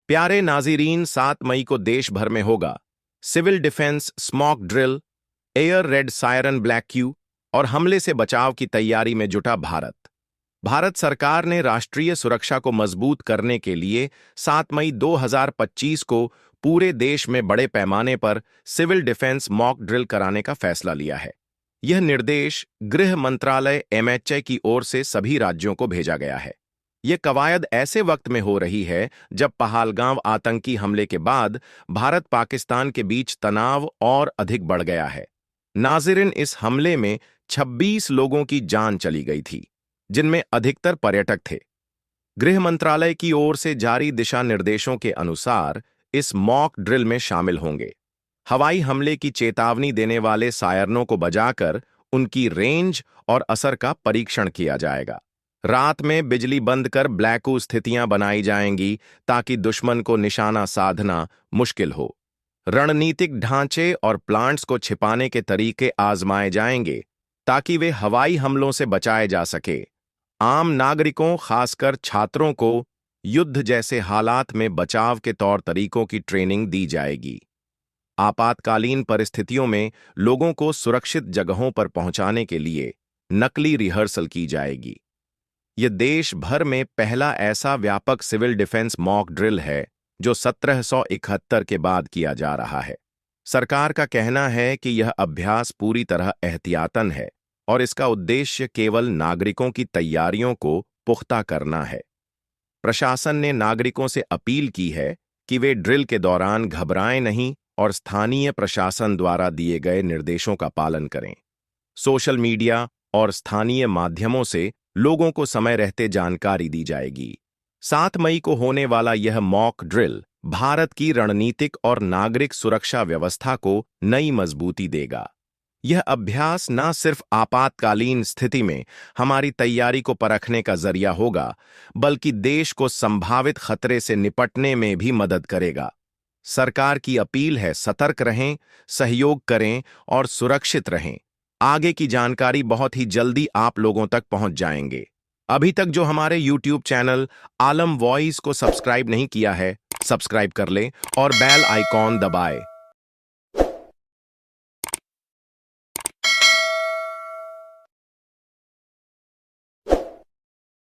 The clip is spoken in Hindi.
प्यारे नाज़रीन, 7 मई को देश भर में होगा civil defence mock drill, air raid siren black क्यू और हमले से बचाव की तैयारी में जुटा भारत। भारत सरकार ने राष्ट्रीय सुरक्षा को मजबूत करने के लिए 7 मई 2025 को पूरे देश में बड़े पैमाने पर सिविल डिफेंस मॉक ड्रिल कराने का फैसला लिया है। यह निर्देश गृह मंत्रालय MHA की ओर से सभी राज्यों को भेजा गया है। यह कवायद ऐसे वक्त में हो रही है जब पहलगाम आतंकी हमले के बाद भारत पाकिस्तान के बीच तनाव और अधिक बढ़ गया है। नाज़रीन, इस हमले में 26 लोगों की जान चली गई थी, जिनमें अधिकतर पर्यटक थे। गृह मंत्रालय की ओर से जारी दिशा निर्देशों के अनुसार इस मॉक ड्रिल में शामिल होंगे हवाई हमले की चेतावनी देने वाले सायरनों को बजाकर उनकी रेंज और असर का परीक्षण किया जाएगा। रात में बिजली बंद कर ब्लैकआउट स्थितियां बनाई जाएंगी ताकि दुश्मन को निशाना साधना मुश्किल हो। रणनीतिक ढांचे और प्लांट्स को छिपाने के तरीके आजमाए जाएंगे ताकि वे हवाई हमलों से बचाए जा सके। आम नागरिकों, खासकर छात्रों को युद्ध जैसे हालात में बचाव के तौर तरीकों की ट्रेनिंग दी जाएगी। आपातकालीन परिस्थितियों में लोगों को सुरक्षित जगहों पर पहुंचाने के लिए नकली रिहर्सल की जाएगी। यह देश भर में पहला ऐसा व्यापक सिविल डिफेंस मॉक ड्रिल है जो 1771 के बाद किया जा रहा है। सरकार का कहना है कि यह अभ्यास पूरी तरह एहतियातन है और इसका उद्देश्य केवल नागरिकों की तैयारियों को पुख्ता करना है। प्रशासन ने नागरिकों से अपील की है कि वे ड्रिल के दौरान घबराएं नहीं और स्थानीय प्रशासन द्वारा दिए गए निर्देशों का पालन करें। सोशल मीडिया और स्थानीय माध्यमों से लोगों को समय रहते जानकारी दी जाएगी। 7 मई को होने वाला यह मॉक ड्रिल भारत की रणनीतिक और नागरिक सुरक्षा व्यवस्था को नई मजबूती देगा। यह अभ्यास न सिर्फ आपातकालीन स्थिति में हमारी तैयारी को परखने का जरिया होगा, बल्कि देश को संभावित खतरे से निपटने में भी मदद करेगा। सरकार की अपील है, सतर्क रहें, सहयोग करें और सुरक्षित रहें। आगे की जानकारी बहुत ही जल्दी आप लोगों तक पहुंच जाएंगे। अभी तक जो हमारे YouTube चैनल आलम वॉइस को सब्सक्राइब नहीं किया है, सब्सक्राइब कर ले और बेल आइकॉन दबाए।